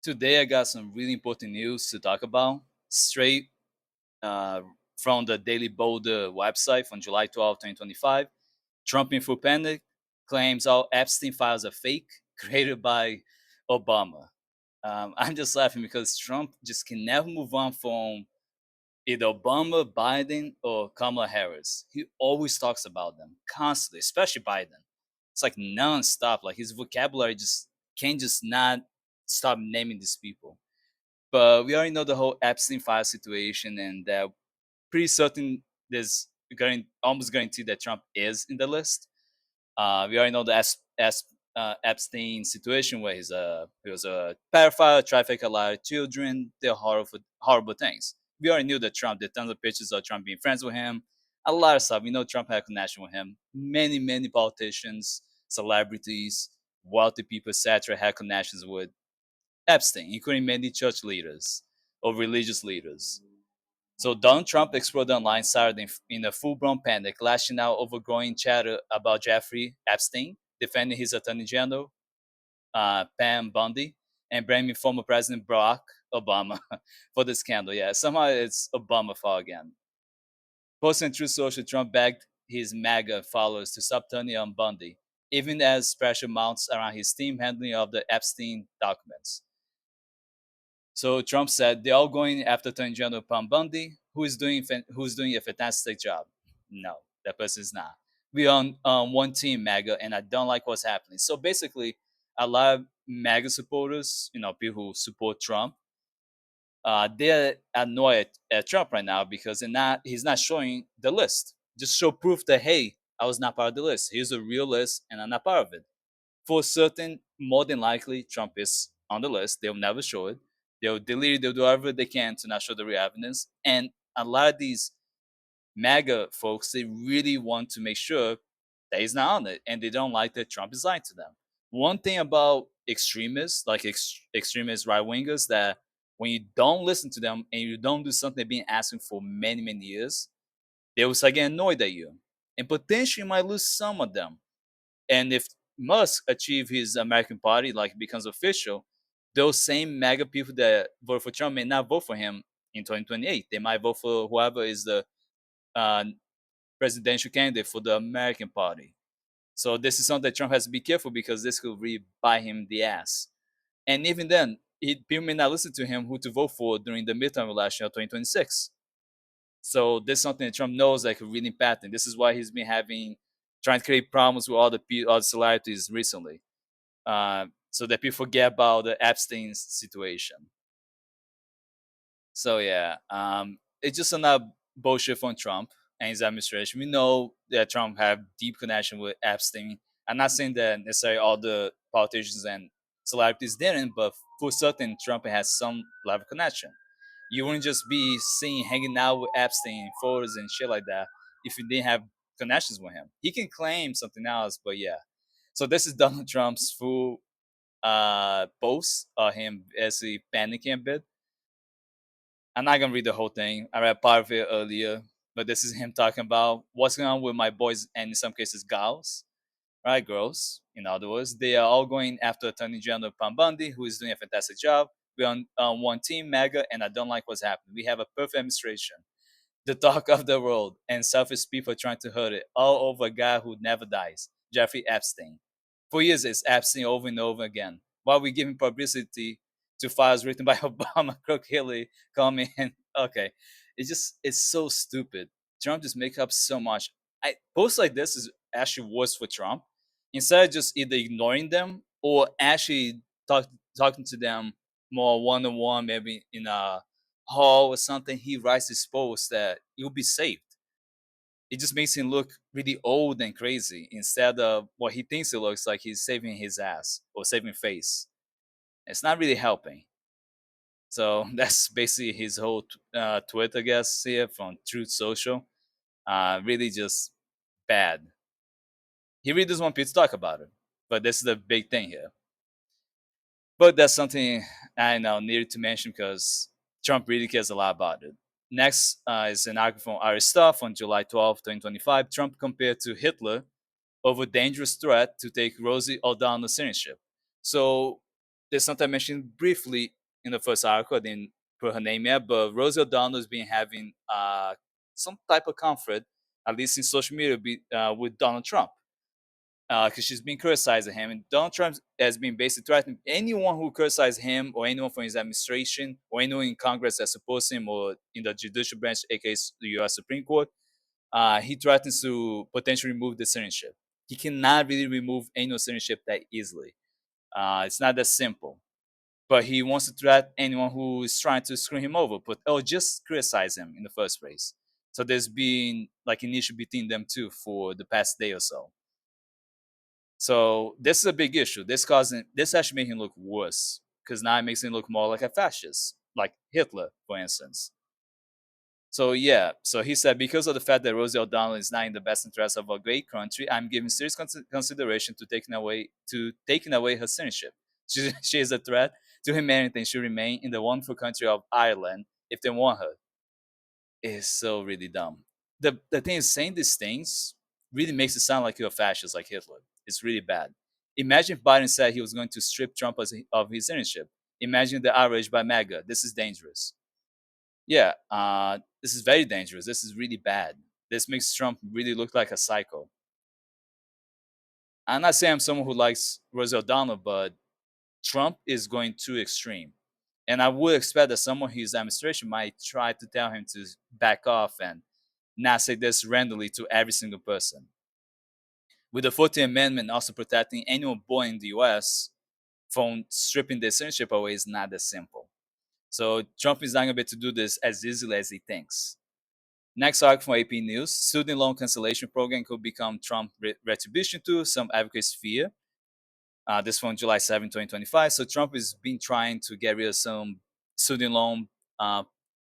Today, I got some really important news to talk about, straight uh, from the Daily Boulder website from July 12, 2025. Trump Info Panic claims all Epstein files are fake, created by Obama. I'm just laughing because Trump just can never move on from either Obama, Biden, or Kamala Harris. He always talks about them constantly, especially Biden. It's like nonstop. Like his vocabulary just can't just not stop naming these people. But we already know the whole Epstein file situation, and pretty certain there's almost guaranteed that Trump is in the list. We already know the Epstein situation where he was a pedophile, trafficked a lot of children, did horrible things. We already knew that Trump did tons of pictures of Trump being friends with him, a lot of stuff. We know Trump had a connection with him. Many politicians, celebrities, wealthy people, etc., had connections with Epstein, including many church leaders or religious leaders. So Donald Trump exploded online Saturday in a full-blown panic, lashing out over growing chatter about Jeffrey Epstein, defending his attorney general, Pam Bundy, and blaming former President Barack Obama for the scandal. Yeah, somehow it's Obama fault again. Posting through social, Trump begged his MAGA followers to stop turning on Bundy, even as pressure mounts around his team handling of the Epstein documents. So Trump said they're all going after Attorney General Pam Bundy, who's doing a fantastic job. No, that person is not. We on one team, MAGA, and I don't like what's happening. So basically, a lot of MAGA supporters, people who support Trump, they're annoyed at Trump right now because he's not showing the list. Just show proof that hey, I was not part of the list. Here's a real list, and I'm not part of it. For certain, more than likely, Trump is on the list. They'll never show it. They'll delete it. They'll do whatever they can to not show the real evidence. And a lot of these MAGA folks, they really want to make sure that he's not on it, and they don't like that Trump is lying to them. One thing about extremists, like extremist right wingers, that when you don't listen to them and you don't do something they've been asking for many years, they will start getting annoyed at you, and potentially you might lose some of them. And if Musk achieve his American Party, like becomes official, those same MAGA people that vote for Trump may not vote for him in 2028. They might vote for whoever is the uh, presidential candidate for the American Party. So this is something that Trump has to be careful because this could really bite him the ass. And even then, people may not listen to him who to vote for during the midterm election of 2026. So this is something that Trump knows that could really impact him. This is why he's been trying to create problems with all the celebrities recently, so that people forget about the Epstein situation. So yeah, it's just another bullshit from Trump and his administration. We know that Trump have deep connection with Epstein. I'm not saying that necessarily all the politicians and celebrities didn't, but for certain, Trump has some level of connection. You wouldn't just be seen hanging out with Epstein photos and shit like that if you didn't have connections with him. He can claim something else, but yeah. So this is Donald Trump's full post of him basically panicking a bit. I'm not gonna read the whole thing. I read part of it earlier, but this is him talking about what's going on with my boys and in some cases gals, right? Girls, in other words, they are all going after Attorney General Pam Bundy, who is doing a fantastic job. We're on one team, MAGA, and I don't like what's happening. We have a perfect administration, the talk of the world, and selfish people trying to hurt it, all over a guy who never dies, Jeffrey Epstein. For years, it's Epstein over and over again. While we giving publicity to files written by Obama, Crook Hillary, coming in. Okay, it's so stupid. Trump just make up so much. Posts like this is actually worse for Trump. Instead of just either ignoring them or actually talking to them more one on one, maybe in a hall or something, he writes his post that you'll be saved. It just makes him look really old and crazy instead of what he thinks it looks like he's saving his ass or saving face. It's not really helping. So that's basically his whole tweet, I guess, here from Truth Social. Really just bad. He really doesn't want people to talk about it, but this is the big thing here. But that's something I know needed to mention because Trump really cares a lot about it. Next is an article from Aristov on July 12, 2025. Trump compared to Hitler over dangerous threat to take Rosie O'Donnell citizenship. So there's something I mentioned briefly in the first article. I didn't put her name yet, but Rosie O'Donnell has been having some type of conflict, at least in social media, with Donald Trump, because she's been criticizing him, and Donald Trump has been basically threatening anyone who criticizes him or anyone from his administration or anyone in Congress that supports him or in the judicial branch, aka the U.S. Supreme Court. He threatens to potentially remove the citizenship. He cannot really remove any citizenship that easily. It's not that simple. But he wants to threat anyone who is trying to screw him over, but just criticize him in the first place. So there's been like an issue between them two for the past day or so. So this is a big issue. This actually makes him look worse because now it makes him look more like a fascist, like Hitler, for instance. So yeah, so he said because of the fact that Rosie O'Donnell is not in the best interest of a great country, I'm giving serious consideration to taking away her citizenship. She is a threat to humanity and should remain in the wonderful country of Ireland if they want her. It's so really dumb. The thing is, saying these things really makes it sound like you're a fascist, like Hitler. It's really bad. Imagine if Biden said he was going to strip Trump of his citizenship. Imagine the outrage by MAGA. This is dangerous. Yeah, this is very dangerous. This is really bad. This makes Trump really look like a psycho. I'm not saying I'm someone who likes Rosie O'Donnell, but Trump is going too extreme. And I would expect that someone in his administration might try to tell him to back off and not say this randomly to every single person. With the 14th Amendment also protecting anyone born in the US from stripping their citizenship away is not that simple. So Trump is not going to be able to do this as easily as he thinks. Next article from AP News: student loan cancellation program could become Trump retribution tool. Some advocates fear. This from July 7, 2025. So Trump has been trying to get rid of some student loan uh,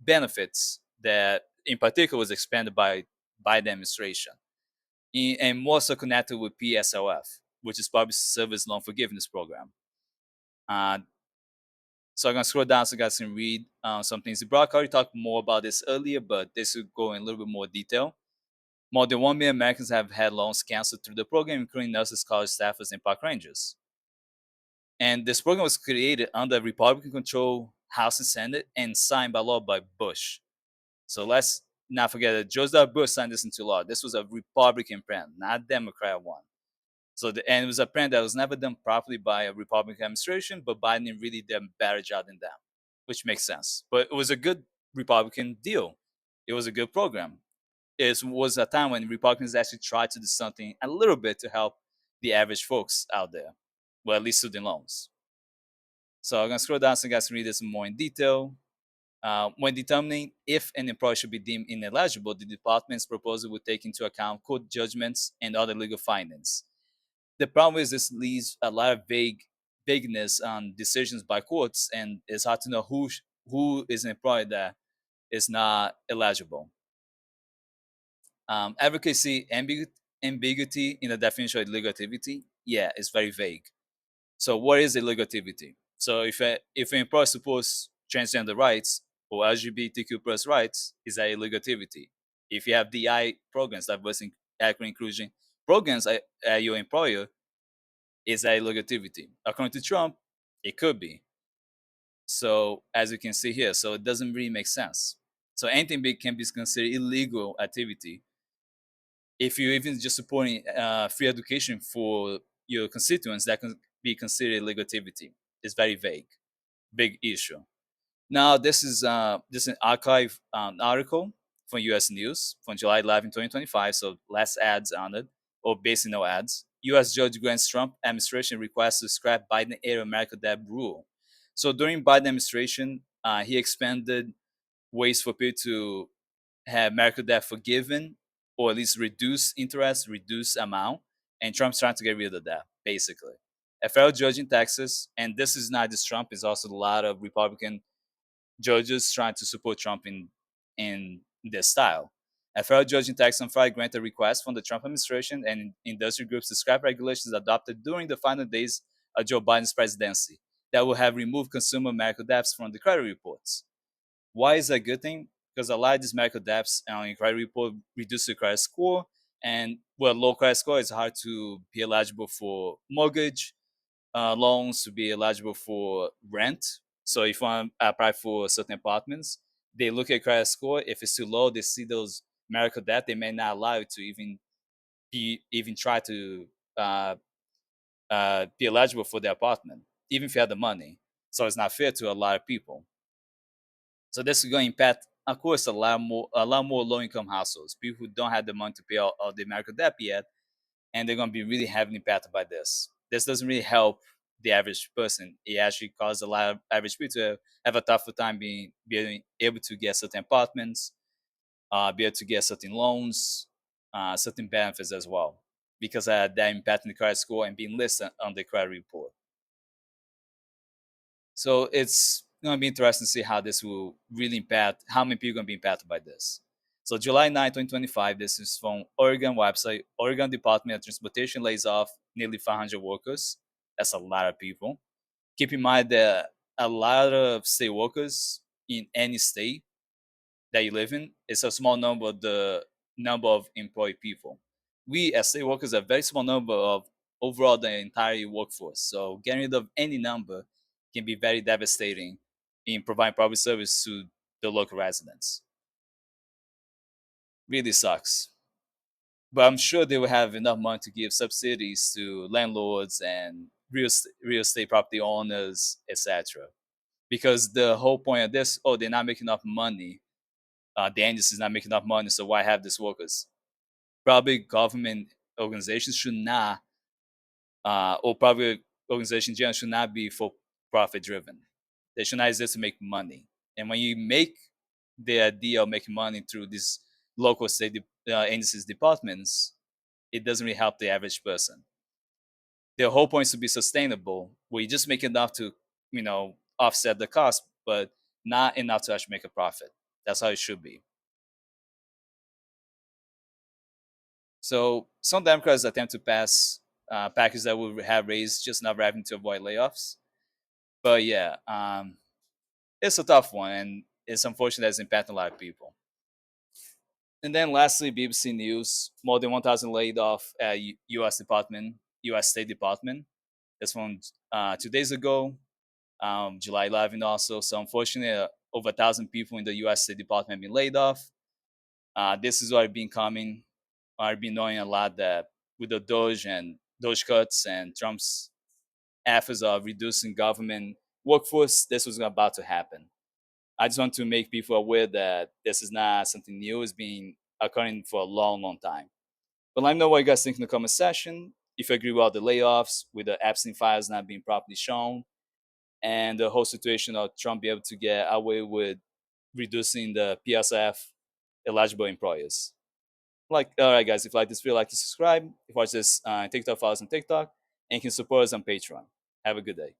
benefits that, in particular, was expanded by the administration, and more so connected with PSLF, which is Public Service Loan Forgiveness Program. Uh, so I'm gonna scroll down so you guys can read some things. Brock already talked more about this earlier, but this will go in a little bit more detail. More than 1 million Americans have had loans canceled through the program, including nurses, college staffers, and park rangers. And this program was created under Republican control House and Senate and signed by law by Bush. So let's not forget that George W. Bush signed this into law. This was a Republican plan, not a Democrat one. And it was a plan that was never done properly by a Republican administration, but Biden really did a better job than them, which makes sense. But it was a good Republican deal. It was a good program. It was a time when Republicans actually tried to do something a little bit to help the average folks out there, well, at least student loans. So I'm gonna scroll down so you guys can read this more in detail. When determining if an employee should be deemed ineligible, the department's proposal would take into account court judgments and other legal findings. The problem is this leaves a lot of vagueness on decisions by courts, and it's hard to know who is an employee that is not eligible. Advocacy ambiguity in the definition of illegal activity, yeah, it's very vague. So what is illegal activity? So if an employer supports transgender rights or LGBTQ plus rights, is that illegal activity? If you have DI programs, diversity, equity, inclusion programs at your employer, is that illegal activity? According to Trump, it could be. So as you can see here, so it doesn't really make sense. So anything big can be considered illegal activity if you're even just supporting free education for your constituents. That can be considered illegal activity. It's very vague, big issue. Now this is an archive article from U.S. News from July 11, 2025. So less ads on it, or basically no ads. U.S. Judge grants Trump administration request to scrap Biden era America debt rule. So during Biden administration, he expanded ways for people to have America debt forgiven, or at least reduce interest, reduce amount. And Trump's trying to get rid of that, basically. A federal judge in Texas, and this is not just Trump, it's also a lot of Republican judges trying to support Trump in this style. A federal judge in Texas on Friday granted a request from the Trump administration and industry groups to scrap regulations adopted during the final days of Joe Biden's presidency that will have removed consumer medical debts from the credit reports. Why is that a good thing? Because a lot of these medical debts on credit report reduce the credit score, and with a low credit score, it's hard to be eligible for mortgage, loans to be eligible for rent. So if you want to apply for certain apartments, they look at credit score. If it's too low, they see those marital debt. They may not allow you to even try to uh, be eligible for the apartment, even if you have the money. So it's not fair to a lot of people. So this is going to impact, of course, a lot more low income households, people who don't have the money to pay all the marital debt yet, and they're going to be really heavily impacted by this. This doesn't really help the average person. It actually causes a lot of average people to have a tougher time being able to get certain apartments, be able to get certain loans, certain benefits as well, because that impacting the credit score and being listed on the credit report. So it's going to be interesting to see how this will really impact, how many people are going to be impacted by this. So July 9, 2025, this is from Oregon website. Oregon Department of Transportation lays off nearly 500 workers. That's a lot of people. Keep in mind that a lot of state workers in any state that you live in is a small number of the number of employed people. We as state workers are a very small number of overall the entire workforce. So getting rid of any number can be very devastating in providing public service to the local residents. Really sucks. But I'm sure they will have enough money to give subsidies to landlords and real estate property owners, etc. Because the whole point of this, oh, they're not making enough money. The agency is not making enough money, so why have these workers? Probably government organizations should not, or private organizations in general should not be for profit driven. They should not exist to make money. And when you make the idea of making money through these local state agencies departments, it doesn't really help the average person. The whole point is to be sustainable, where you just make enough to, offset the cost, but not enough to actually make a profit. That's how it should be. So some Democrats attempt to pass packages that would have raised just enough revenue to avoid layoffs. But yeah, it's a tough one, and it's unfortunate that it's impacting a lot of people. And then lastly, BBC News: more than 1,000 laid off at U.S. State Department. That's from 2 days ago, July 11 also. So unfortunately, over 1,000 people in the U.S. State Department have been laid off. This is what I've been coming. I've been knowing a lot that with the Doge cuts and Trump's efforts of reducing government workforce, this was about to happen. I just want to make people aware that this is not something new. It's been occurring for a long, long time. But let me know what you guys think in the comment section. If you agree with all the layoffs, with the Epstein files not being properly shown, and the whole situation of Trump being able to get away with reducing the PSLF eligible employers. All right, guys, if you like this video, like to subscribe. If you watch this TikTok, follow us on TikTok, and you can support us on Patreon. Have a good day.